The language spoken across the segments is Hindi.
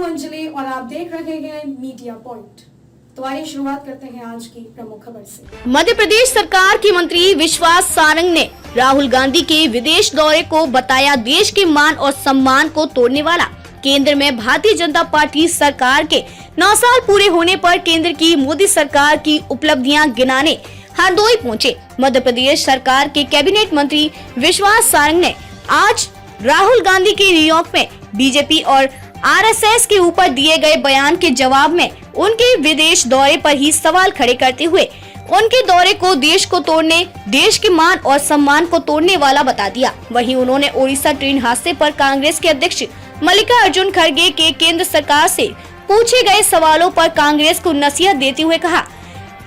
हूं अंजलि और आप देख रहे हैं मीडिया पॉइंट। तो आइए शुरुआत करते हैं आज की प्रमुख खबर से। मध्य प्रदेश सरकार के मंत्री विश्वास सारंग ने राहुल गांधी के विदेश दौरे को बताया देश के मान और सम्मान को तोड़ने वाला। केंद्र में भारतीय जनता पार्टी सरकार के 9 साल पूरे होने पर केंद्र की मोदी सरकार की उपलब्धियां गिनाने हरदोई पहुंचे। मध्य प्रदेश सरकार के कैबिनेट मंत्री विश्वास सारंग ने आज राहुल गांधी के न्यूयॉर्क में बीजेपी और आरएसएस के ऊपर दिए गए बयान के जवाब में उनके विदेश दौरे पर ही सवाल खड़े करते हुए उनके दौरे को देश को तोड़ने, देश के मान और सम्मान को तोड़ने वाला बता दिया। वहीं उन्होंने ओडिशा ट्रेन हादसे पर कांग्रेस के अध्यक्ष मल्लिकार्जुन खड़गे के केंद्र सरकार से पूछे गए सवालों पर कांग्रेस को नसीहत देते हुए कहा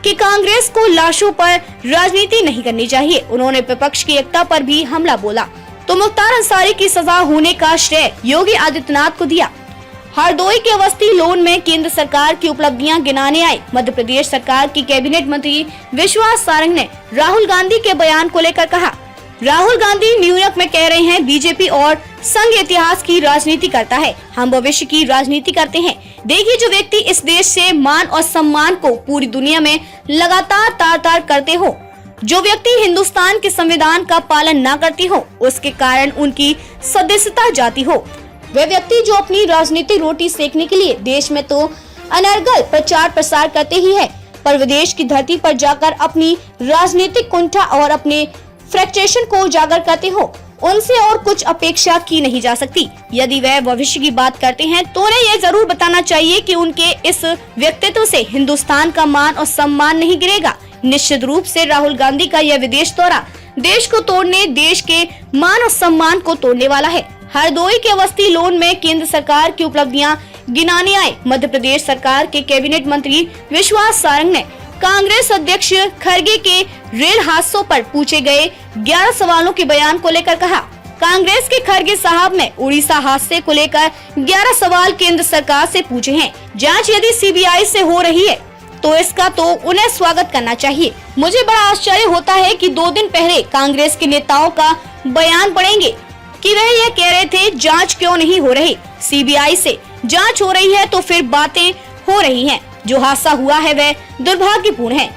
कि कांग्रेस को लाशों पर राजनीति नहीं करनी चाहिए। उन्होंने विपक्ष की एकता पर भी हमला बोला तो मुख्तार अंसारी की सजा होने का श्रेय योगी आदित्यनाथ को दिया। हरदोई के अवस्थी लोन में केंद्र सरकार की उपलब्धियां गिनाने आए मध्य प्रदेश सरकार की कैबिनेट मंत्री विश्वास सारंग ने राहुल गांधी के बयान को लेकर कहा, राहुल गांधी न्यूयॉर्क में कह रहे हैं बीजेपी और संघ इतिहास की राजनीति करता है, हम भविष्य की राजनीति करते हैं। देखिए, जो व्यक्ति इस देश से मान और सम्मान को पूरी दुनिया में लगातार तार-तार करते हो, जो व्यक्ति हिंदुस्तान के संविधान का पालन न करती हो, उसके कारण उनकी सदस्यता जाती हो, वे व्यक्ति जो अपनी राजनीतिक रोटी सेकने के लिए देश में तो अनर्गल प्रचार प्रसार करते ही है, पर विदेश की धरती पर जाकर अपनी राजनीतिक कुंठा और अपने फ्रस्ट्रेशन को उजागर करते हो, उनसे और कुछ अपेक्षा की नहीं जा सकती। यदि वह भविष्य की बात करते हैं तो उन्हें यह जरूर बताना चाहिए कि उनके इस व्यक्तित्व से हिंदुस्तान का मान और सम्मान नहीं गिरेगा। निश्चित रूप से राहुल गांधी का यह विदेश दौरा देश को तोड़ने, देश के मान और सम्मान को तोड़ने वाला है। हरदोई के अवस्थी लोन में केंद्र सरकार की उपलब्धियां गिनाने आए मध्य प्रदेश सरकार के कैबिनेट मंत्री विश्वास सारंग ने कांग्रेस अध्यक्ष खड़गे के रेल हादसों पर पूछे गए 11 सवालों के बयान को लेकर कहा, कांग्रेस के खड़गे साहब ने उड़ीसा हादसे को लेकर 11 सवाल केंद्र सरकार से पूछे हैं। जांच यदि सीबीआई से हो रही है तो इसका तो उन्हें स्वागत करना चाहिए। मुझे बड़ा आश्चर्य होता है कि 2 दिन पहले कांग्रेस के नेताओं का बयान पढ़ेंगे कि वह यह कह रहे थे जांच क्यों नहीं हो रही, सीबीआई से जांच हो रही है तो फिर बातें हो रही हैं। जो हादसा हुआ है वह दुर्भाग्यपूर्ण है,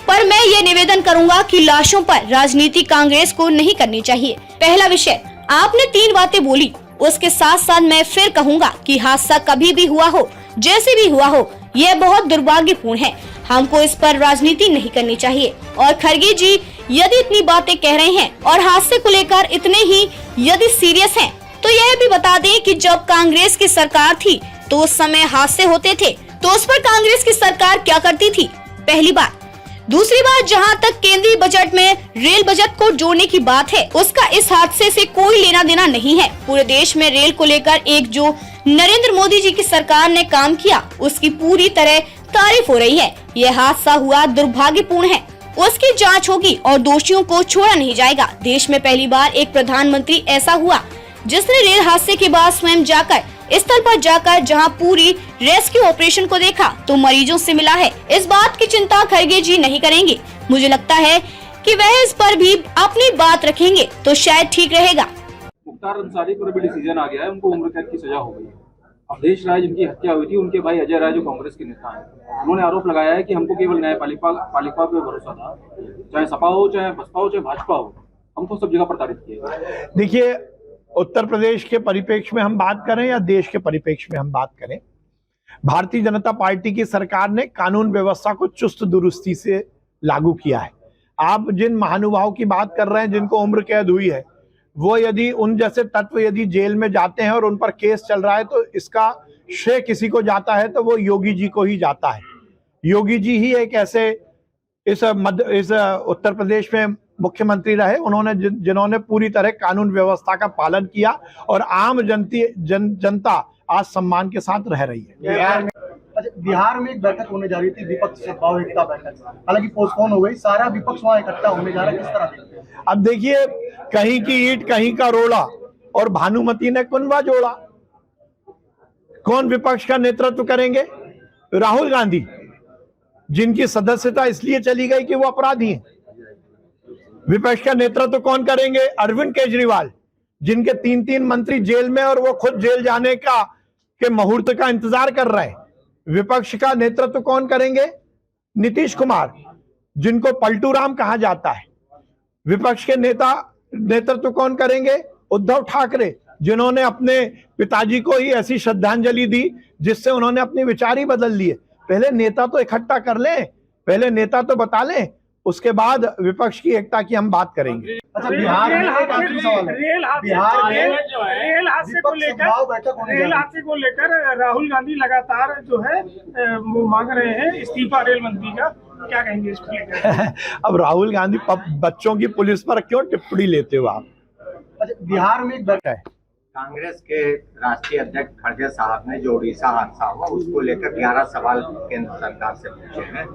पर मैं ये निवेदन करूंगा कि लाशों पर राजनीति कांग्रेस को नहीं करनी चाहिए। पहला विषय, आपने 3 बातें बोली, उसके साथ साथ मैं फिर कहूंगा कि हादसा कभी भी हुआ हो, जैसे भी हुआ हो, यह बहुत दुर्भाग्यपूर्ण है, हमको इस पर राजनीति नहीं करनी चाहिए। और खड़गे जी यदि इतनी बातें कह रहे हैं और हादसे को लेकर इतने ही यदि सीरियस हैं, तो यह भी बता दें कि जब कांग्रेस की सरकार थी तो उस समय हादसे होते थे तो उस पर कांग्रेस की सरकार क्या करती थी, पहली बात। दूसरी बात, जहां तक केंद्रीय बजट में रेल बजट को जोड़ने की बात है, उसका इस हादसे से कोई लेना देना नहीं है। पूरे देश में रेल को लेकर एक जो नरेंद्र मोदी जी की सरकार ने काम किया उसकी पूरी तरह तारीफ हो रही है। यह हादसा हुआ दुर्भाग्यपूर्ण है, उसकी जांच होगी और दोषियों को छोड़ा नहीं जाएगा। देश में पहली बार एक प्रधानमंत्री ऐसा हुआ जिसने रेल हादसे के बाद स्वयं जाकर स्थल पर जाकर जहां पूरी रेस्क्यू ऑपरेशन को देखा तो मरीजों से मिला है। इस बात की चिंता खड़गे जी नहीं करेंगे। मुझे लगता है कि वह इस पर भी अपनी बात रखेंगे तो शायद ठीक रहेगा। मुख्तार अंसारी पर भी डिसीजन आ गया है, उनको उम्र कैद की सजा हो गई है। अवधेश राय जिनकी हत्या हुई थी, उनके भाई अजय राय जो कांग्रेस के नेता हैं, उन्होंने आरोप लगाया है कि हमको केवल न्यायपालिका पे भरोसा था, चाहे सपा हो, चाहे बसपा हो, चाहे भाजपा हो, हमको सब जगह प्रताड़ित किया। देखिए, उत्तर प्रदेश के परिप्रेक्ष्य में हम बात करें या देश के परिप्रेक्ष्य में हम बात करें, भारतीय जनता पार्टी की सरकार ने कानून व्यवस्था को चुस्त दुरुस्ती से लागू किया है। आप जिन महानुभावों की बात कर रहे हैं जिनको उम्र कैद हुई है, वो यदि उन जैसे तत्व यदि जेल में जाते हैं और उन पर केस चल रहा है तो इसका श्रेय किसी को जाता है तो वो योगी जी को ही जाता है। योगी जी ही एक ऐसे इस उत्तर प्रदेश में मुख्यमंत्री रहे, उन्होंने जिन्होंने पूरी तरह कानून व्यवस्था का पालन किया और आम जनता आज सम्मान के साथ रह रही है। बिहार में एक बैठक होने जा रही थी, विपक्ष सद्भाव एकता बैठक, हालांकि पोस्टपोन हो गई, सारा विपक्ष वहां इकट्ठा होने जा रहा है, किस तरह देखते हैं? अब देखिए, कहीं की ईंट कहीं का रोड़ा और भानुमति ने कुनबा जोड़ा। कौन विपक्ष का नेतृत्व करेंगे? राहुल गांधी, जिनकी सदस्यता इसलिए चली गई कि वो अपराधी हैं। विपक्ष का नेतृत्व कौन करेंगे? अरविंद केजरीवाल, जिनके 3 मंत्री जेल में और वो खुद जेल जाने का के मुहूर्त का इंतजार कर रहे हैं। विपक्ष का नेतृत्व कौन करेंगे? नीतीश कुमार, जिनको पलटू राम कहा जाता है। विपक्ष के नेतृत्व कौन करेंगे? उद्धव ठाकरे, जिन्होंने अपने पिताजी को ही ऐसी श्रद्धांजलि दी जिससे उन्होंने अपने विचार ही बदल लिए। पहले नेता तो इकट्ठा कर लें, पहले नेता तो बता लें, उसके बाद विपक्ष की एकता की हम बात करेंगे। अच्छा, बिहार में एक आखिरी सवाल है। बिहार में रेल हादसे को लेकर राहुल गांधी लगातार जो है वो मांग रहे हैं इस्तीफा रेल मंत्री का, क्या कहेंगे इसको लेकर? अब राहुल गांधी बच्चों की पुलिस पर क्यों टिप्पणी लेते हो आप? अच्छा, बिहार में एक बैठक है। कांग्रेस के राष्ट्रीय अध्यक्ष खड़गे साहब ने जो उड़ीसा हादसा हुआ उसको लेकर 11 सवाल केंद्र सरकार से पूछे हैं।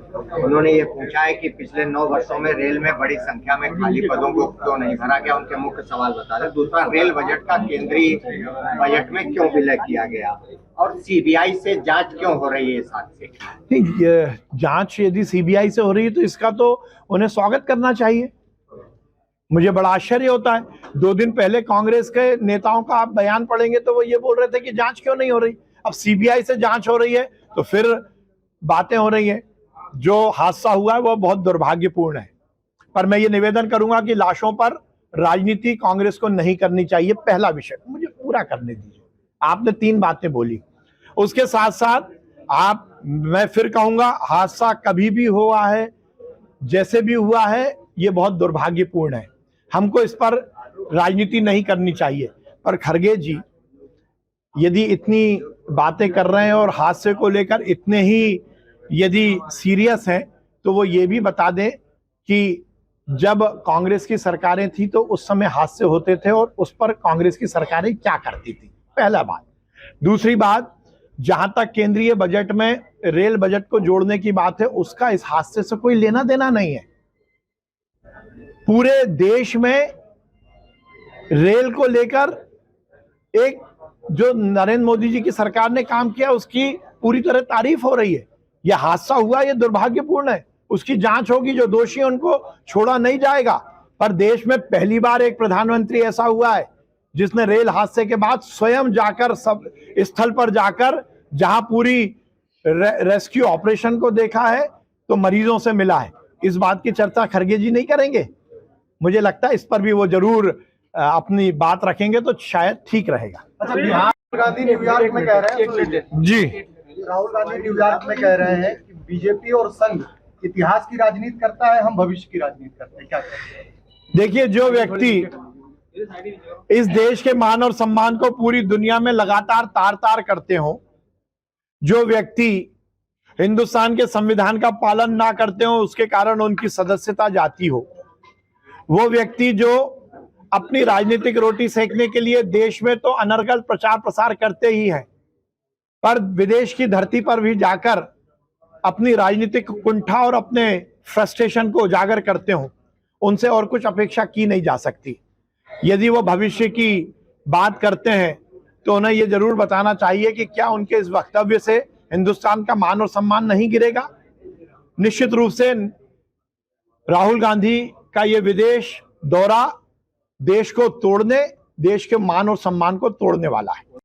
उन्होंने ये पूछा है कि पिछले 9 वर्षों में रेल में बड़ी संख्या में खाली पदों को क्यों नहीं भरा गया, उनके मुख्य सवाल बता दें। दूसरा, रेल बजट का केंद्रीय बजट में क्यों विलय किया गया, और सीबीआई से जांच क्यों हो रही है इस हादसे की? जांच यदि सीबीआई से हो रही है तो इसका तो उन्हें स्वागत करना चाहिए। मुझे बड़ा आश्चर्य होता है, 2 दिन पहले कांग्रेस के नेताओं का आप बयान पढ़ेंगे तो वो ये बोल रहे थे कि जांच क्यों नहीं हो रही। अब सीबीआई से जांच हो रही है तो फिर बातें हो रही हैं। जो हादसा हुआ है वो बहुत दुर्भाग्यपूर्ण है, पर मैं ये निवेदन करूंगा कि लाशों पर राजनीति कांग्रेस को नहीं करनी चाहिए। पहला विषय मुझे पूरा करने दीजिए। आपने 3 बातें बोली, उसके साथ साथ मैं फिर कहूंगा, हादसा कभी भी हुआ है, जैसे भी हुआ है, ये बहुत दुर्भाग्यपूर्ण है। हमको इस पर राजनीति नहीं करनी चाहिए। पर खड़गे जी यदि इतनी बातें कर रहे हैं और हादसे को लेकर इतने ही यदि सीरियस हैं तो वो ये भी बता दें कि जब कांग्रेस की सरकारें थी तो उस समय हादसे होते थे और उस पर कांग्रेस की सरकारें क्या करती थी। पहला बात। दूसरी बात, जहां तक केंद्रीय बजट में रेल बजट को जोड़ने की बात है, उसका इस हादसे से कोई लेना देना नहीं है। पूरे देश में रेल को लेकर एक जो नरेंद्र मोदी जी की सरकार ने काम किया उसकी पूरी तरह तारीफ हो रही है। यह हादसा हुआ, यह दुर्भाग्यपूर्ण है, उसकी जांच होगी, जो दोषी उनको छोड़ा नहीं जाएगा। पर देश में पहली बार एक प्रधानमंत्री ऐसा हुआ है जिसने रेल हादसे के बाद स्वयं जाकर सब स्थल पर जाकर, जहां पूरी रेस्क्यू ऑपरेशन को देखा है तो मरीजों से मिला है। इस बात की चर्चा खड़गे जी नहीं करेंगे? मुझे लगता है इस पर भी वो जरूर अपनी बात रखेंगे तो शायद ठीक रहेगा। अच्छा, राहुल गांधी न्यूयॉर्क में कह रहे हैं जी, राहुल गांधी न्यूयॉर्क में कह रहे हैं कि बीजेपी और संघ इतिहास की राजनीति करता है, हम भविष्य की राजनीति करते हैं। क्या कहते हैं? देखिए, जो व्यक्ति इस देश के मान और सम्मान को पूरी दुनिया में लगातार तार तार करते हो, जो व्यक्ति हिंदुस्तान के संविधान का पालन ना करते हो, उसके कारण उनकी सदस्यता जाती हो, वो व्यक्ति जो अपनी राजनीतिक रोटी सेकने के लिए देश में तो अनर्गल प्रचार प्रसार करते ही हैं, पर विदेश की धरती पर भी जाकर अपनी राजनीतिक कुंठा और अपने फ्रस्ट्रेशन को उजागर करते हो, उनसे और कुछ अपेक्षा की नहीं जा सकती। यदि वो भविष्य की बात करते हैं तो उन्हें ये जरूर बताना चाहिए कि क्या उनके इस वक्तव्य से हिंदुस्तान का मान और सम्मान नहीं गिरेगा। निश्चित रूप से राहुल गांधी का ये विदेश दौरा देश को तोड़ने, देश के मान और सम्मान को तोड़ने वाला है।